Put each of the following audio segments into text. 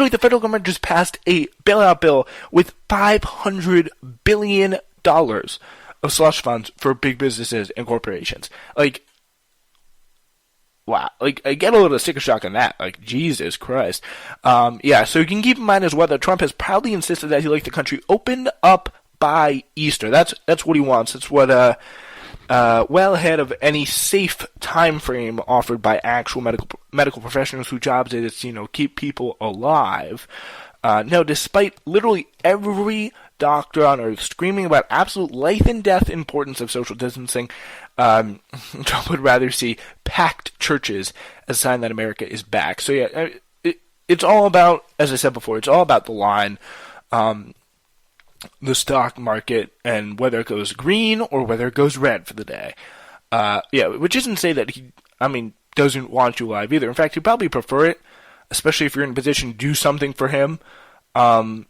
literally the federal government just passed a bailout bill with $500 billion of slush funds for big businesses and corporations. Like, wow. Like, I get a little sticker shock on that. Like, Jesus Christ. So you can keep in mind as well that Trump has proudly insisted that he'd like the country opened up by Easter. That's what he wants. That's what, well ahead of any safe time frame offered by actual medical professionals whose jobs it is, keep people alive. Now, despite literally every doctor on earth screaming about absolute life and death importance of social distancing, Trump would rather see packed churches as a sign that America is back. So yeah, it's all about, as I said before, it's all about the line, the stock market, and whether it goes green or whether it goes red for the day. Which isn't to say that he, doesn't want you alive either. In fact, he'd probably prefer it, especially if you're in a position to do something for him. You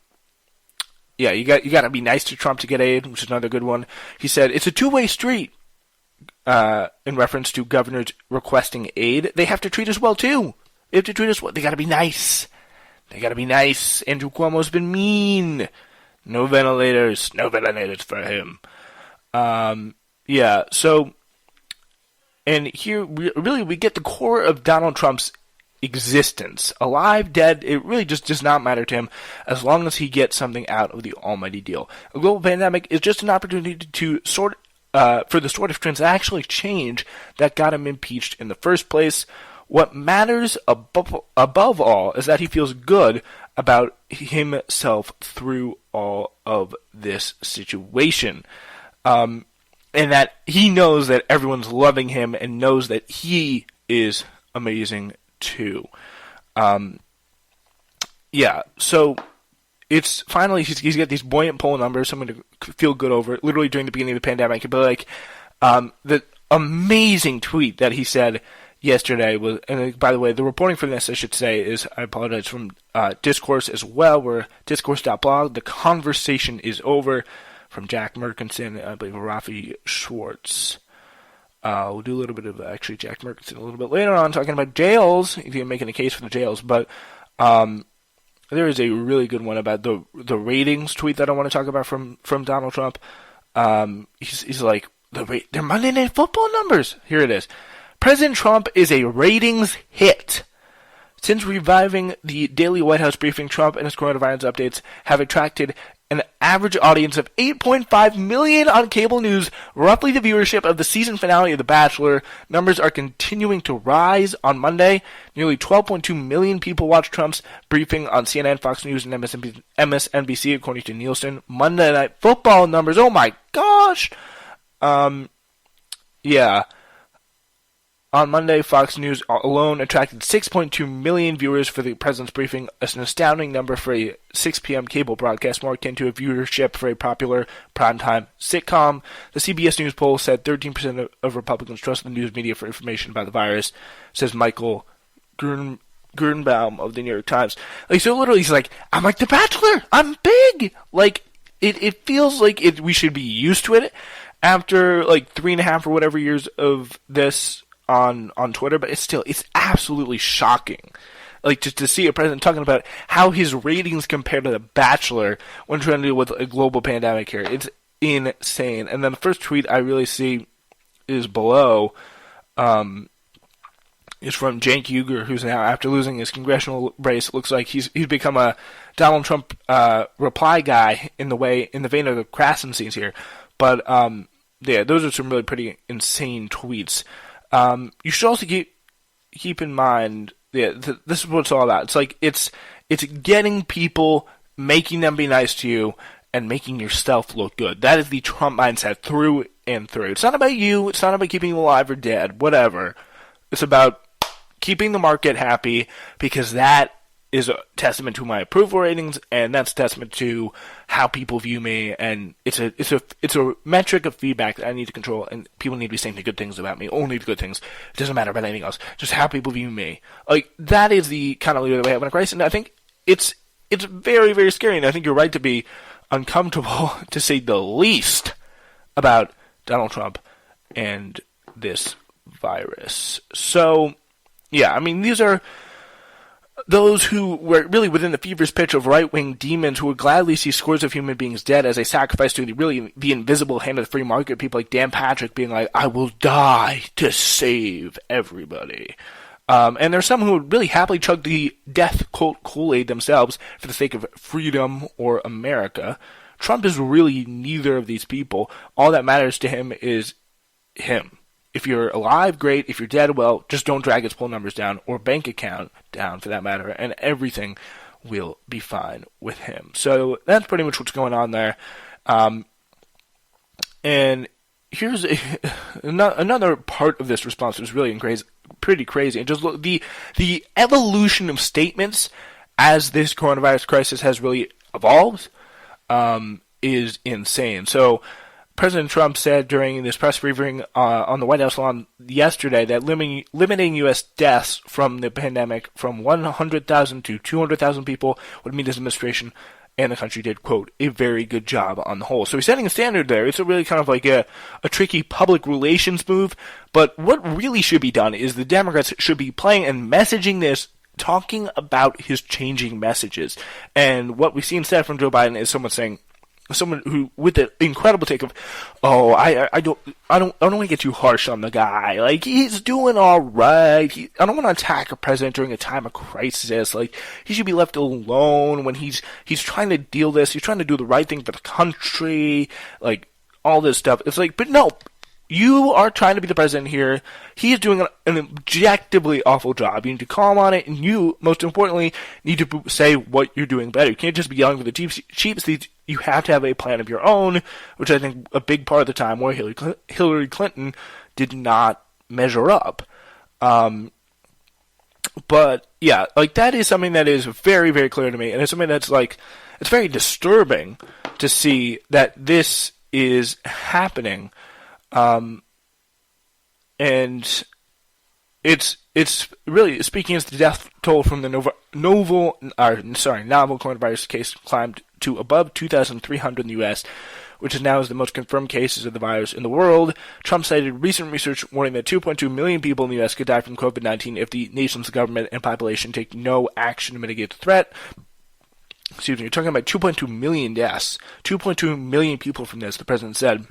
got to be nice to Trump to get aid, which is another good one. He said it's a two-way street. In reference to governors requesting aid, they have to treat us well too. They have to treat us well. They got to be nice. Andrew Cuomo's been mean. No ventilators for him. And here we get the core of Donald Trump's existence. Alive, dead, it really just does not matter to him as long as he gets something out of the almighty deal. A global pandemic is just an opportunity to for the sort of transactional change that got him impeached in the first place. What matters above all is that he feels good about himself through all of this situation. And that he knows that everyone's loving him and knows that he is amazing too. So it's finally, he's got these buoyant poll numbers, so I'm going to feel good over it. Literally during the beginning of the pandemic, it'd be like, the amazing tweet that he said yesterday was, and by the way, the reporting for this, I should say, is, I apologize, from Discourse as well. We're discourse.blog. The conversation is over, from Jack Merkinson, I believe Rafi Schwartz. We'll do a little bit of, actually, Jack Merkinson a little bit later on, talking about jails, if you're making a case for the jails, but there is a really good one about the ratings tweet that I want to talk about from Donald Trump. He's like, they're Monday Night Football numbers. Here it is. President Trump is a ratings hit. Since reviving the daily White House briefing, Trump and his coronavirus updates have attracted an average audience of 8.5 million on cable news, roughly the viewership of the season finale of The Bachelor. Numbers are continuing to rise. On Monday, nearly 12.2 million people watched Trump's briefing on CNN, Fox News, and MSNBC, according to Nielsen. Monday Night Football numbers, oh my gosh! On Monday, Fox News alone attracted 6.2 million viewers for the president's briefing, an astounding number for a 6 p.m. cable broadcast, more akin to a viewership for a popular primetime sitcom. The CBS News poll said 13% of Republicans trust the news media for information about the virus, says Michael Grunbaum of the New York Times. So literally, he's like, I'm like The Bachelor! I'm big! It feels like we should be used to it after, 3.5 or whatever years of this on Twitter, but it's absolutely shocking. Just to see a president talking about how his ratings compare to The Bachelor when trying to deal with a global pandemic here. It's insane. And then the first tweet I really see is below, is from Cenk Uygur, who's now, after losing his congressional race, looks like he's become a Donald Trump reply guy in the vein of the Krassen scenes here. But those are some really pretty insane tweets. You should also keep in mind, this is what it's all about. It's getting people, making them be nice to you, and making yourself look good. That is the Trump mindset through and through. It's not about you. It's not about keeping you alive or dead, whatever. It's about keeping the market happy, because that is a testament to my approval ratings, and that's a testament to how people view me, and it's a metric of feedback that I need to control, and people need to be saying the good things about me, only the good things. It doesn't matter about anything else, just how people view me. That is the kind of leader that we have in a crisis, and I think it's very, very scary, and I think you're right to be uncomfortable, to say the least, about Donald Trump and this virus. So, yeah, these are those who were really within the fever's pitch of right-wing demons who would gladly see scores of human beings dead as a sacrifice to the invisible hand of the free market, people like Dan Patrick being like, I will die to save everybody. And there's some who would really happily chug the death cult Kool-Aid themselves for the sake of freedom or America. Trump is really neither of these people. All that matters to him is him. If you're alive, great. If you're dead, well, just don't drag his poll numbers down or bank account down for that matter, and everything will be fine with him. So that's pretty much what's going on there. And here's another part of this response that was really pretty crazy. And just look, the evolution of statements as this coronavirus crisis has really evolved is insane. So President Trump said during this press briefing on the White House lawn yesterday that limiting U.S. deaths from the pandemic from 100,000 to 200,000 people would mean his administration and the country did, quote, a very good job on the whole. So he's setting a standard there. It's a really kind of like a tricky public relations move. But what really should be done is the Democrats should be playing and messaging this, talking about his changing messages. And what we see instead from Joe Biden is someone who, with the incredible take of, I don't want to get too harsh on the guy. Like, he's doing all right. I don't want to attack a president during a time of crisis. Like, he should be left alone when he's trying to deal this. He's trying to do the right thing for the country. Like, all this stuff. It's like, but no, you are trying to be the president here. He is doing an objectively awful job. You need to call him on it, and you, most importantly, need to say what you're doing better. You can't just be yelling for the cheap seats. You have to have a plan of your own, which I think a big part of the time where Hillary Clinton did not measure up. But yeah, like that is something that is very, very clear to me, and it's something that's like, it's very disturbing to see that this is happening. And it's really speaking as the death toll from the novel coronavirus case climbed to above 2,300 in the U.S., which is now the most confirmed cases of the virus in the world. Trump cited recent research warning that 2.2 million people in the U.S. could die from COVID-19 if the nation's government and population take no action to mitigate the threat. Excuse me, you're talking about 2.2 million deaths, 2.2 million people from this, the president said. And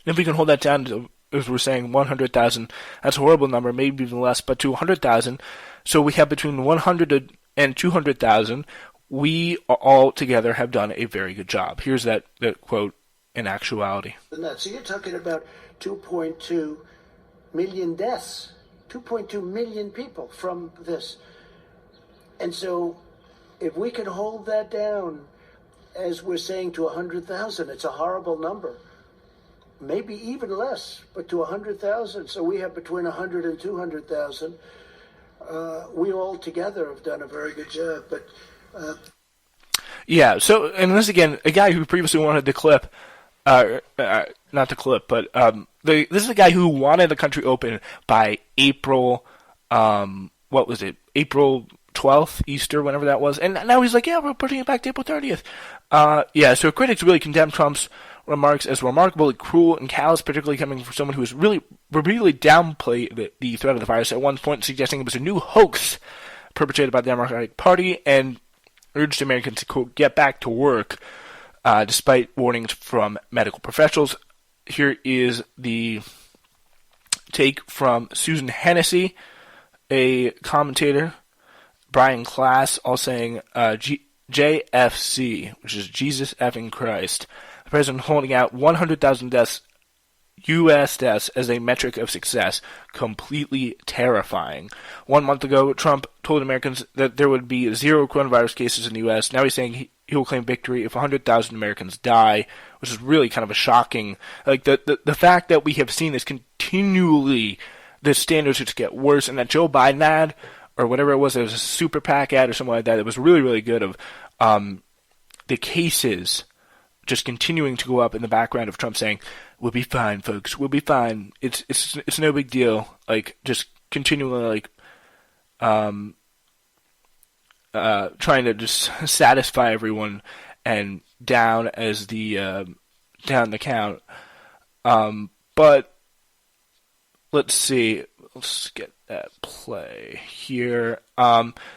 if we can hold that down to, as we're saying, 100,000, that's a horrible number, maybe even less, but to 100,000, so we have between 100 and 200,000, we all together have done a very good job. Here's that quote in actuality. So you're talking about 2.2 million deaths, 2.2 million people from this. And so if we can hold that down, as we're saying, to 100,000, it's a horrible number. Maybe even less, but to 100,000. So we have between 100 and 200,000. We all together have done a very good job. But yeah. So, and this again, a guy who previously wanted the clip, not the clip, but this is a guy who wanted the country open by April. What was it? April 12th, Easter, whenever that was, and now he's like, yeah, we're putting it back to April 30th. Yeah. So critics really condemn Trump's remarks as remarkably cruel and callous, particularly coming from someone who has really downplayed the threat of the virus, at one point suggesting it was a new hoax perpetrated by the Democratic Party, and urged Americans to, quote, get back to work, despite warnings from medical professionals. Here is the take from Susan Hennessy, a commentator, Brian Klass, all saying JFC, which is Jesus effing Christ. The president holding out 100,000 deaths, U.S. deaths, as a metric of success. Completely terrifying. 1 month ago, Trump told Americans that there would be 0 coronavirus cases in the U.S. Now he's saying he will claim victory if 100,000 Americans die, which is really kind of a shocking... Like, the fact that we have seen this continually, the standards just get worse, and that Joe Biden ad, or whatever it was a super PAC ad or something like that, it was really, really good of the cases just continuing to go up in the background of Trump saying, we'll be fine, folks, we'll be fine. It's no big deal. Like, just continually, like, trying to just satisfy everyone and down as the, down the count. But, let's see. let's get that play here.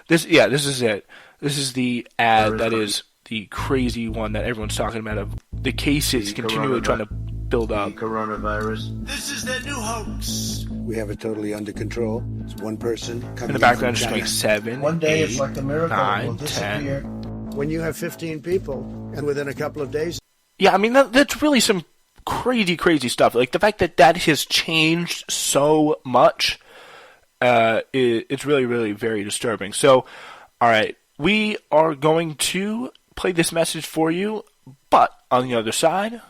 This is it. This is the ad that is the crazy one that everyone's talking about of the cases continually trying to build up. Coronavirus. This is the new hoax. We have it totally under control. It's one person coming In the background, just going 7, One day 8, it's like a miracle. It will 9, disappear. 10. When you have 15 people, and within a couple of days... Yeah, I mean, that's really some crazy stuff. Like, the fact that has changed so much, it's really very disturbing. So, all right, we are going to play this message for you, but on the other side,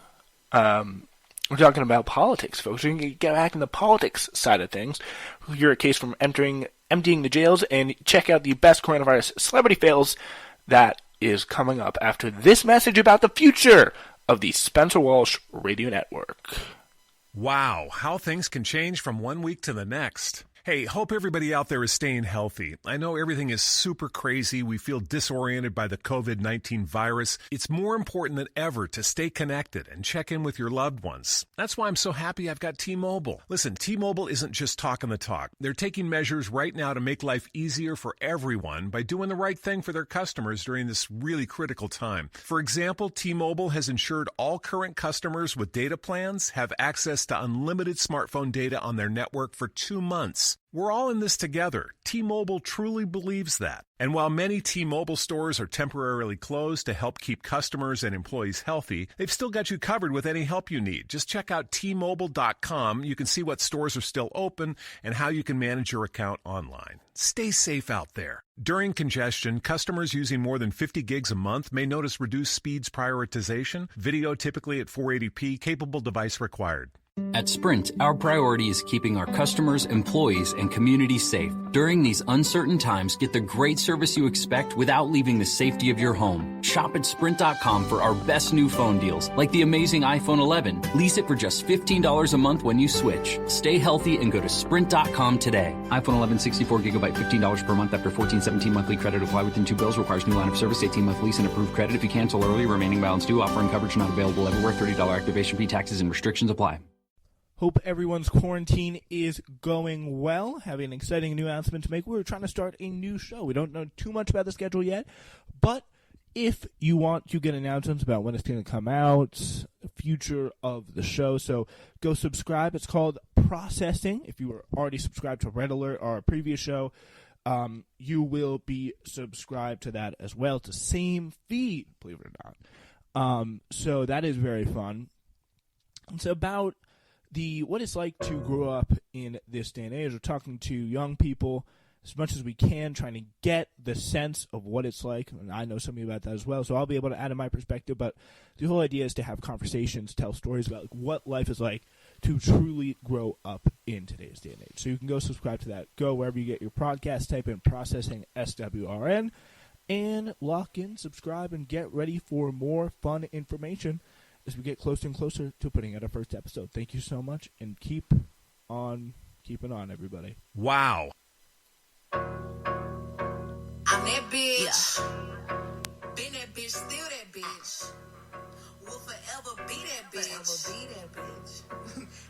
we're talking about politics, folks. We're going to get back in the politics side of things. We'll hear a case from emptying the jails and check out the best coronavirus celebrity fails that is coming up after this message about the future of the Spencer Walsh Radio Network. Wow, how things can change from one week to the next. Hey, hope everybody out there is staying healthy. I know everything is super crazy. We feel disoriented by the COVID-19 virus. It's more important than ever to stay connected and check in with your loved ones. That's why I'm so happy I've got T-Mobile. Listen, T-Mobile isn't just talking the talk. They're taking measures right now to make life easier for everyone by doing the right thing for their customers during this really critical time. For example, T-Mobile has ensured all current customers with data plans have access to unlimited smartphone data on their network for 2 months. We're all in this together. T-Mobile truly believes that. And while many T-Mobile stores are temporarily closed to help keep customers and employees healthy, they've still got you covered with any help you need. Just check out T-Mobile.com. You can see what stores are still open and how you can manage your account online. Stay safe out there. During congestion, customers using more than 50 gigs a month may notice reduced speeds prioritization, video typically at 480p, capable device required. At Sprint, our priority is keeping our customers, employees, and communities safe. During these uncertain times, get the great service you expect without leaving the safety of your home. Shop at Sprint.com for our best new phone deals, like the amazing iPhone 11. Lease it for just $15 a month when you switch. Stay healthy and go to Sprint.com today. iPhone 11 64 gigabyte, $15 per month after 14/17 monthly credit. Apply within 2 bills. Requires new line of service, 18-month lease, and approved credit. If you cancel early, remaining balance due. Offering coverage not available everywhere. $30 activation fee. Taxes and restrictions apply. Hope everyone's quarantine is going well. Having an exciting new announcement to make. We're trying to start a new show. We don't know too much about the schedule yet, but if you want to get announcements about when it's going to come out, the future of the show, so go subscribe. It's called Processing. If you were already subscribed to Red Alert, our previous show, you will be subscribed to that as well. It's the same feed, believe it or not. So that is very fun. It's about what it's like to grow up in this day and age. We're talking to young people as much as we can, trying to get the sense of what it's like. And I know something about that as well, so I'll be able to add in my perspective. But the whole idea is to have conversations, tell stories about what life is like to truly grow up in today's day and age. So you can go subscribe to that. Go wherever you get your podcast, type in Processing SWRN, and lock in, subscribe, and get ready for more fun information as we get closer and closer to putting out our first episode. Thank you so much, and keep on keeping on, everybody. Wow. I'm that bitch. Been that bitch, still that bitch. Will forever be that bitch.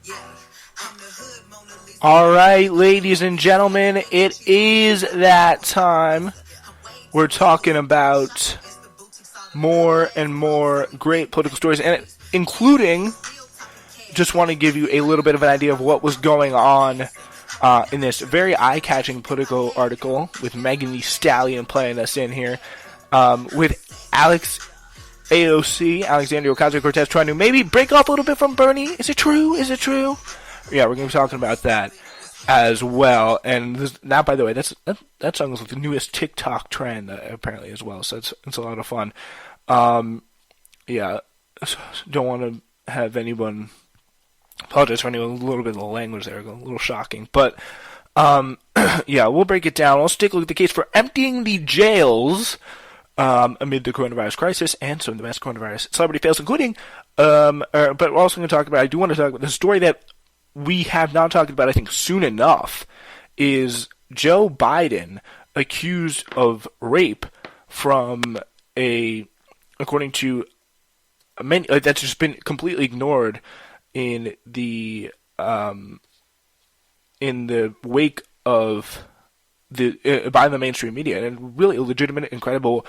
Yeah, I'm the hood Mona Lisa. All right, ladies and gentlemen, it is that time. We're talking about more and more great political stories, and including, just want to give you a little bit of an idea of what was going on in this very eye-catching political article with Megan Thee Stallion playing us in here, with AOC, Alexandria Ocasio-Cortez, trying to maybe break off a little bit from Bernie. Is it true? Yeah, we're going to be talking about that as well. And that, by the way, that song is like the newest TikTok trend apparently as well, so it's a lot of fun. Yeah, don't want to have anyone apologize for anyone, a little bit of the language there, a little shocking. But, yeah, we'll break it down. We'll take a look at the case for emptying the jails amid the coronavirus crisis and some of the best coronavirus celebrity fails, including, but we're also going to talk about, I do want to talk about the story that we have not talked about, I think, soon enough, is Joe Biden accused of rape from according to many, that's just been completely ignored in the in the wake of by the mainstream media, and really a legitimate, incredible